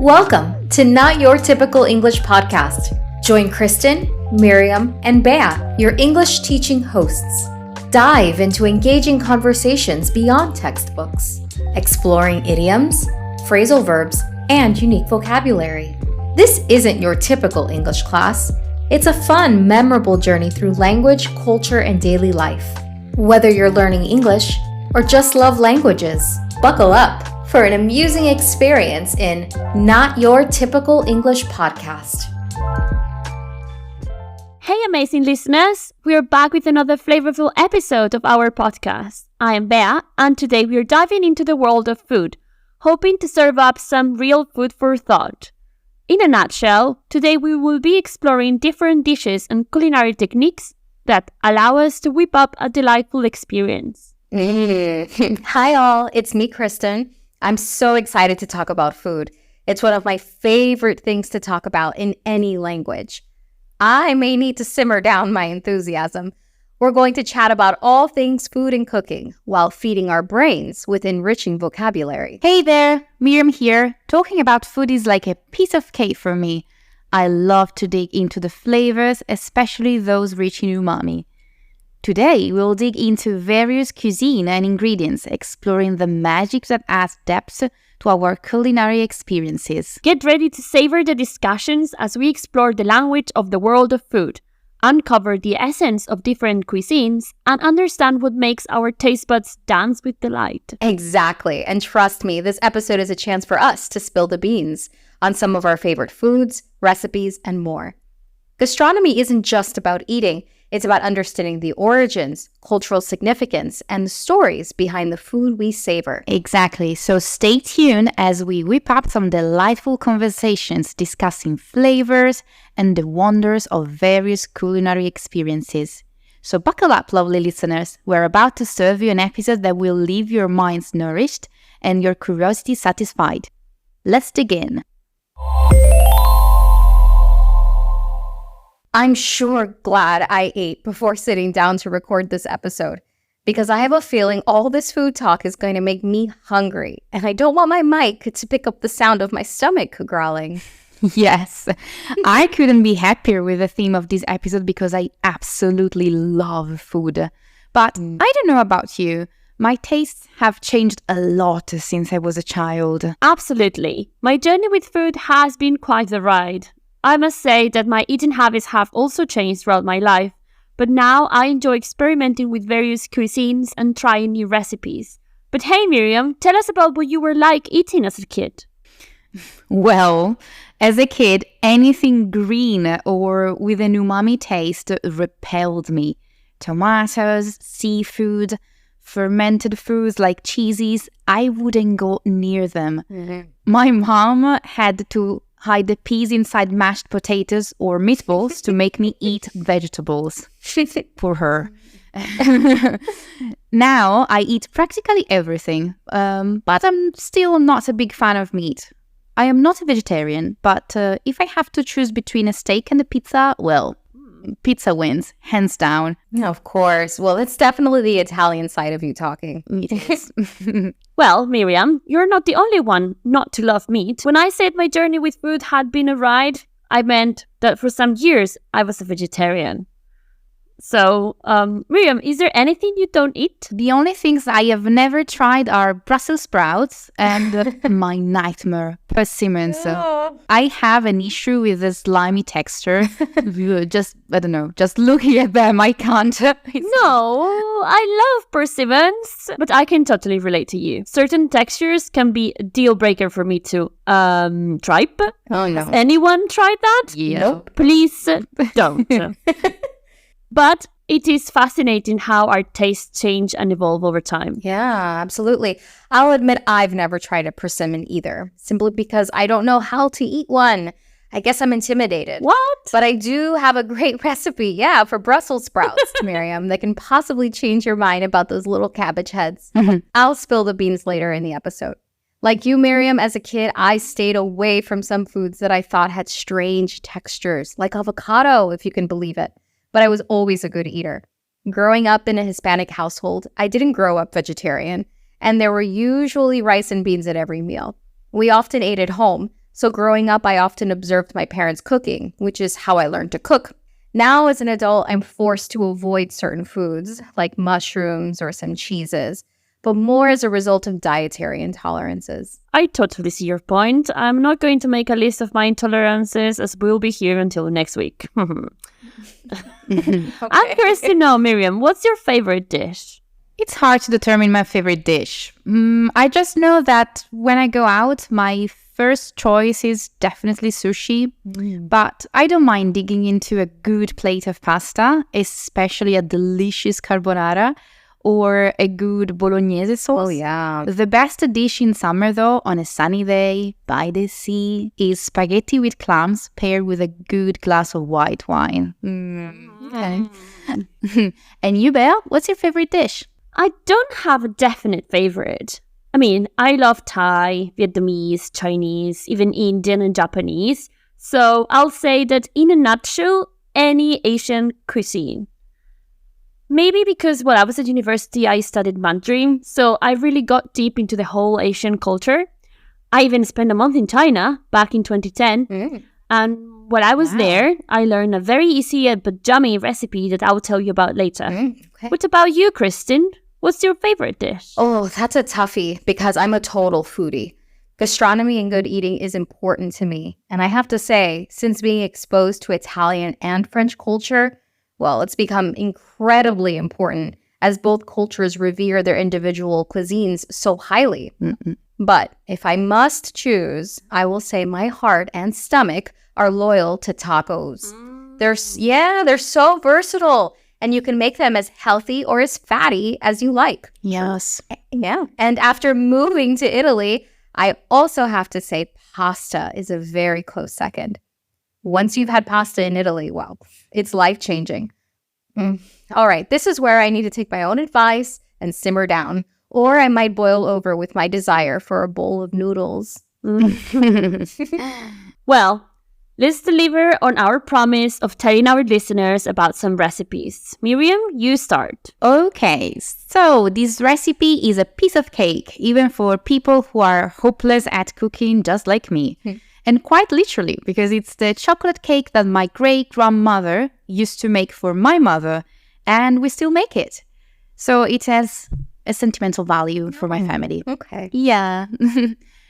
Welcome to Not Your Typical English Podcast. Join Kristen, Miriam, and Bea, your English teaching hosts. Dive into engaging conversations beyond textbooks, exploring idioms, phrasal verbs, and unique vocabulary. This isn't your typical English class. It's a fun, memorable journey through language, culture, and daily life. Whether you're learning English or just love languages, buckle up for an amusing experience in Not Your Typical English Podcast. Hey amazing listeners, we're back with another flavorful episode of our podcast. I am Bea, and today we're diving into the world of food, hoping to serve up some real food for thought. In a nutshell, today we will be exploring different dishes and culinary techniques that allow us to whip up a delightful experience. Hi all, it's me, Kristen. I'm so excited to talk about food. It's one of my favorite things to talk about in any language. I may need to simmer down my enthusiasm. We're going to chat about all things food and cooking while feeding our brains with enriching vocabulary. Hey there, Miriam here. Talking about food is like a piece of cake for me. I love to dig into the flavors, especially those rich in umami. Today, we'll dig into various cuisine and ingredients, exploring the magic that adds depth to our culinary experiences. Get ready to savor the discussions as we explore the language of the world of food, uncover the essence of different cuisines, and understand what makes our taste buds dance with delight. Exactly. And trust me, this episode is a chance for us to spill the beans on some of our favorite foods, recipes, and more. Gastronomy isn't just about eating. It's about understanding the origins, cultural significance, and the stories behind the food we savor. Exactly. So stay tuned as we whip up some delightful conversations discussing flavors and the wonders of various culinary experiences. So buckle up, lovely listeners. We're about to serve you an episode that will leave your minds nourished and your curiosity satisfied. Let's dig in. I'm sure glad I ate before sitting down to record this episode, because I have a feeling all this food talk is going to make me hungry, and I don't want my mic to pick up the sound of my stomach growling. Yes, I couldn't be happier with the theme of this episode because I absolutely love food. But I don't know about you, my tastes have changed a lot since I was a child. Absolutely. My journey with food has been quite the ride. I must say that my eating habits have also changed throughout my life, but now I enjoy experimenting with various cuisines and trying new recipes. But hey Miriam, tell us about what you were like eating as a kid. Well, as a kid, anything green or with an umami taste repelled me. Tomatoes, seafood, fermented foods like cheeses, I wouldn't go near them. My mom had to hide the peas inside mashed potatoes or meatballs to make me eat vegetables. Poor her. Now I eat practically everything, but I'm still not a big fan of meat. I am not a vegetarian, but if I have to choose between a steak and a pizza, well, pizza wins, hands down. Of course. Well, it's definitely the Italian side of you talking. It is. Well, Miriam, you're not the only one not to love meat. When I said my journey with food had been a ride, I meant that for some years I was a vegetarian. So, Miriam, is there anything you don't eat? The only things I have never tried are Brussels sprouts and my nightmare, persimmons. I have an issue with the slimy texture. Just looking at them, I can't. No, I love persimmons, but I can totally relate to you. Certain textures can be a deal breaker for me too. Tripe? Oh no. Has anyone tried that? Yeah. Nope. Please don't. But it is fascinating how our tastes change and evolve over time. Yeah, absolutely. I'll admit I've never tried a persimmon either, simply because I don't know how to eat one. I guess I'm intimidated. What? But I do have a great recipe, for Brussels sprouts, Miriam, that can possibly change your mind about those little cabbage heads. I'll spill the beans later in the episode. Like you, Miriam, as a kid, I stayed away from some foods that I thought had strange textures, like avocado, if you can believe it. But I was always a good eater. Growing up in a Hispanic household, I didn't grow up vegetarian, and there were usually rice and beans at every meal. We often ate at home, So growing up, I often observed my parents cooking, which is how I learned to cook. Now, as an adult, I'm forced to avoid certain foods like mushrooms or some cheeses, but more as a result of dietary intolerances. I totally see your point. I'm not going to make a list of my intolerances as we'll be here until next week. I'm curious to know, Miriam, what's your favorite dish? It's hard to determine my favorite dish. I just know that when I go out, my first choice is definitely sushi, but I don't mind digging into a good plate of pasta, especially a delicious carbonara or a good bolognese sauce. Oh, yeah. The best dish in summer, though, on a sunny day by the sea, is spaghetti with clams paired with a good glass of white wine. Okay. And you, Bea, what's your favorite dish? I don't have a definite favorite. I mean, I love Thai, Vietnamese, Chinese, even Indian and Japanese. So I'll say that in a nutshell, any Asian cuisine. Maybe because when I was at university, I studied Mandarin, so I really got deep into the whole Asian culture. I even spent a month in China back in 2010. And while I was there, I learned a very easy but yummy recipe that I'll tell you about later. Okay. What about you, Kristen? What's your favorite dish? Oh, that's a toughie because I'm a total foodie. Gastronomy and good eating is important to me. And I have to say, since being exposed to Italian and French culture, well, it's become incredibly important as both cultures revere their individual cuisines so highly. But if I must choose, I will say my heart and stomach are loyal to tacos. They're so versatile. And you can make them as healthy or as fatty as you like. Yes. Yeah. And after moving to Italy, I also have to say pasta is a very close second. Once you've had pasta in Italy, well, it's life-changing. All right, this is where I need to take my own advice and simmer down, or I might boil over with my desire for a bowl of noodles. Well, let's deliver on our promise of telling our listeners about some recipes. Miriam, you start. Okay, so this recipe is a piece of cake, even for people who are hopeless at cooking just like me. And quite literally, because it's the chocolate cake that my great-grandmother used to make for my mother, and we still make it. So it has a sentimental value for my family. Okay. Yeah.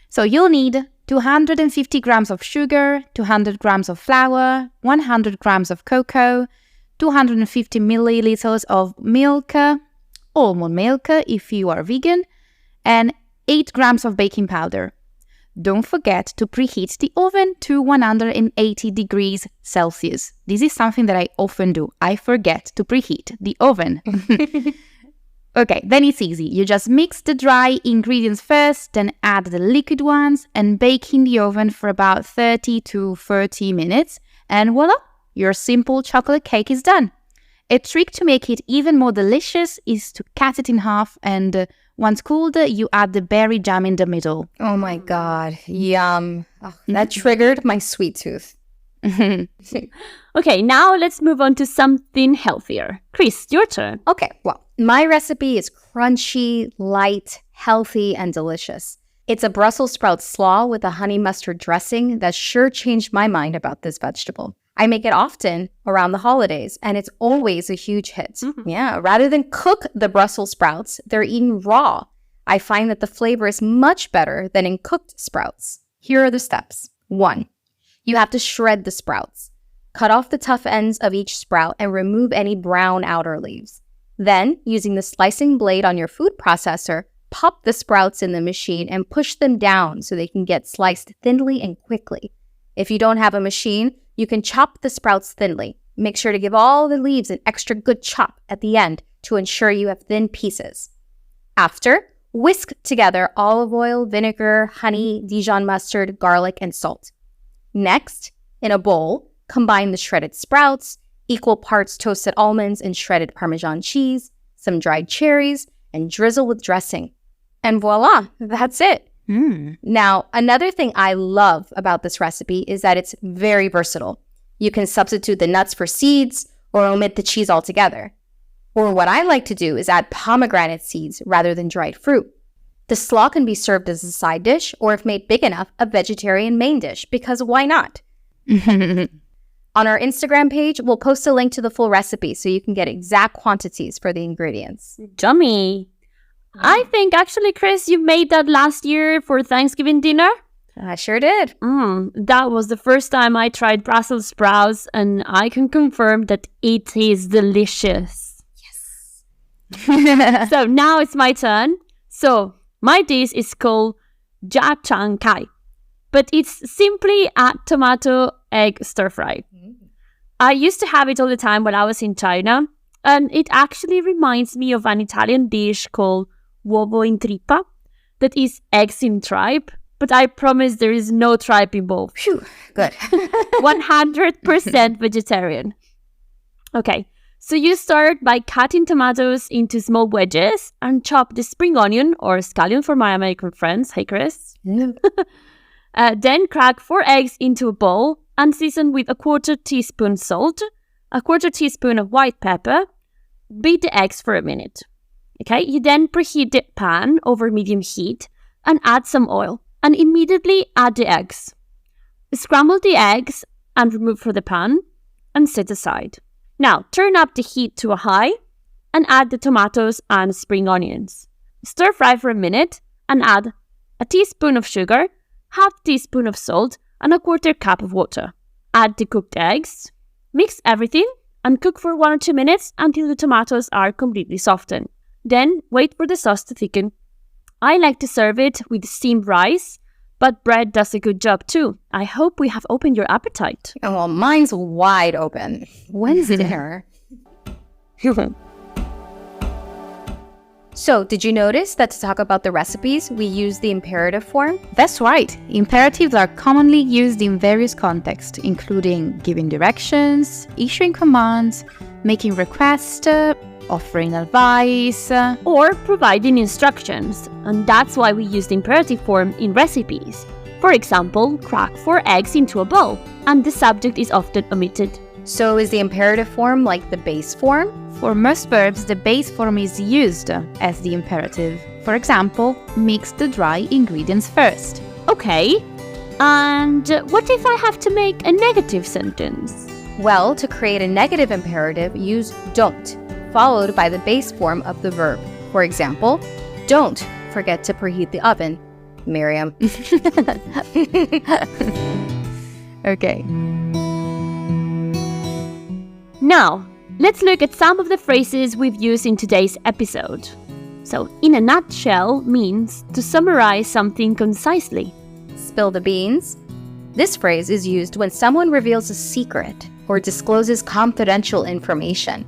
So you'll need 250 grams of sugar, 200 grams of flour, 100 grams of cocoa, 250 milliliters of milk, almond milk if you are vegan, and 8 grams of baking powder. Don't forget to preheat the oven to 180 degrees Celsius. This is something that I often do. I forget to preheat the oven. Okay, then it's easy. You just mix the dry ingredients first, then add the liquid ones and bake in the oven for about 30 to 30 minutes. And voila, your simple chocolate cake is done. A trick to make it even more delicious is to cut it in half and once cooled, you add the berry jam in the middle. Oh my God, yum. Oh, that triggered my sweet tooth. Okay, now let's move on to something healthier. Chris, your turn. Okay, well, my recipe is crunchy, light, healthy, and delicious. It's a Brussels sprout slaw with a honey mustard dressing that sure changed my mind about this vegetable. I make it often around the holidays, and it's always a huge hit. Yeah, rather than cook the Brussels sprouts, they're eaten raw. I find that the flavor is much better than in cooked sprouts. Here are the steps. 1. You have to shred the sprouts. Cut off the tough ends of each sprout and remove any brown outer leaves. Then, using the slicing blade on your food processor, pop the sprouts in the machine and push them down so they can get sliced thinly and quickly. If you don't have a machine, you can chop the sprouts thinly. Make sure to give all the leaves an extra good chop at the end to ensure you have thin pieces. After, whisk together olive oil, vinegar, honey, Dijon mustard, garlic, and salt. Next, in a bowl, combine the shredded sprouts, equal parts toasted almonds and shredded Parmesan cheese, some dried cherries, and drizzle with dressing. And voila, that's it. Now, another thing I love about this recipe is that it's very versatile. You can substitute the nuts for seeds or omit the cheese altogether. Or what I like to do is add pomegranate seeds rather than dried fruit. The slaw can be served as a side dish, or if made big enough, a vegetarian main dish, because why not? On our Instagram page, we'll post a link to the full recipe so you can get exact quantities for the ingredients. Yummy. I think actually, Chris, you made that last year for Thanksgiving dinner. I sure did. That was the first time I tried Brussels sprouts, and I can confirm that it is delicious. Yes. So now it's my turn. So my dish is called ja chang kai, but it's simply a tomato egg stir fry. I used to have it all the time when I was in China, and it actually reminds me of an Italian dish called uovo in trippa, that is eggs in tripe, but I promise there is no tripe involved. Phew, good. 100% vegetarian. Okay, so you start by cutting tomatoes into small wedges and chop the spring onion, or scallion for my American friends. Hey, Chris. Then crack 4 eggs into a bowl and season with a 1/4 teaspoon salt, a 1/4 teaspoon of white pepper. Beat the eggs for a minute. Okay, you then preheat the pan over medium heat and add some oil and immediately add the eggs. Scramble the eggs and remove from the pan and set aside. Now turn up the heat to a high and add the tomatoes and spring onions. Stir fry for a minute and add a teaspoon of sugar, 1/2 teaspoon of salt, and a 1/4 cup of water. Add the cooked eggs, mix everything, and cook for 1 or 2 minutes until the tomatoes are completely softened. Then wait for the sauce to thicken. I like to serve it with steamed rice, but bread does a good job too. I hope we have opened your appetite. Oh, well, mine's wide open. When's dinner? So, did you notice that to talk about the recipes, we use the imperative form? That's right. Imperatives are commonly used in various contexts, including giving directions, issuing commands, making requests, offering advice, or providing instructions, and that's why we use the imperative form in recipes. For example, crack 4 eggs into a bowl, and the subject is often omitted. So is the imperative form like the base form? For most verbs, the base form is used as the imperative. For example, mix the dry ingredients first. Okay, and what if I have to make a negative sentence? Well, to create a negative imperative, use don't, followed by the base form of the verb. For example, don't forget to preheat the oven, Miriam. Okay. Now, let's look at some of the phrases we've used in today's episode. So, in a nutshell means to summarize something concisely. Spill the beans. This phrase is used when someone reveals a secret or discloses confidential information.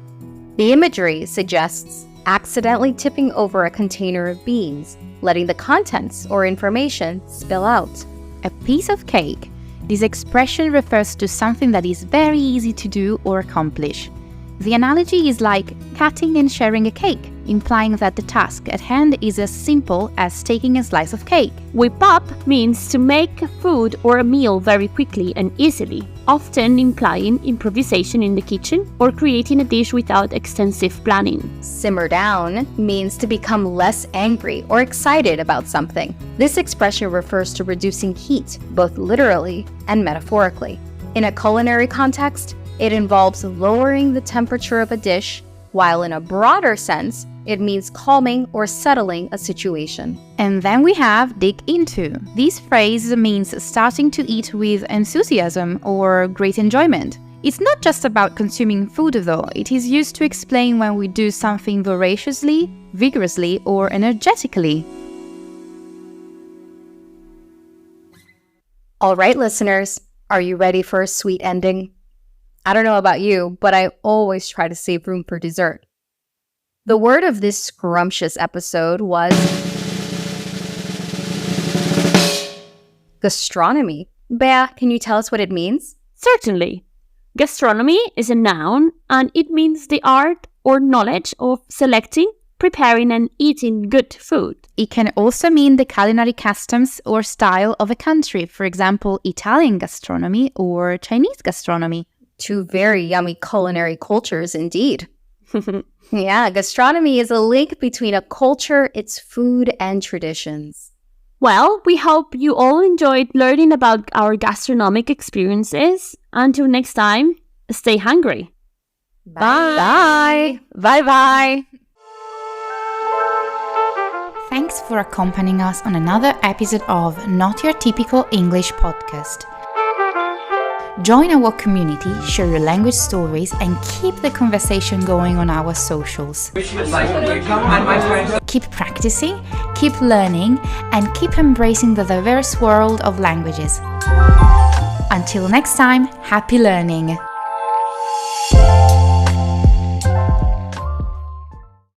The imagery suggests accidentally tipping over a container of beans, letting the contents or information spill out. A piece of cake. This expression refers to something that is very easy to do or accomplish. The analogy is like cutting and sharing a cake, implying that the task at hand is as simple as taking a slice of cake. Whip up means to make a food or a meal very quickly and easily, often implying improvisation in the kitchen or creating a dish without extensive planning. Simmer down means to become less angry or excited about something. This expression refers to reducing heat, both literally and metaphorically. In a culinary context, it involves lowering the temperature of a dish, while in a broader sense, it means calming or settling a situation. And then we have dig into. This phrase means starting to eat with enthusiasm or great enjoyment. It's not just about consuming food though, it is used to explain when we do something voraciously, vigorously, or energetically. All right, listeners, are you ready for a sweet ending? I don't know about you, but I always try to save room for dessert. The word of this scrumptious episode was gastronomy. Bea, can you tell us what it means? Certainly. Gastronomy is a noun, and it means the art or knowledge of selecting, preparing, and eating good food. It can also mean the culinary customs or style of a country, for example, Italian gastronomy or Chinese gastronomy. 2 very yummy culinary cultures indeed. Yeah, gastronomy is a link between a culture, its food, and traditions. Well, we hope you all enjoyed learning about our gastronomic experiences. Until next time, stay hungry. Bye. Bye-bye. Thanks for accompanying us on another episode of Not Your Typical English Podcast. Join our community, share your language stories, and keep the conversation going on our socials. Keep practicing, keep learning, and keep embracing the diverse world of languages. Until next time, happy learning!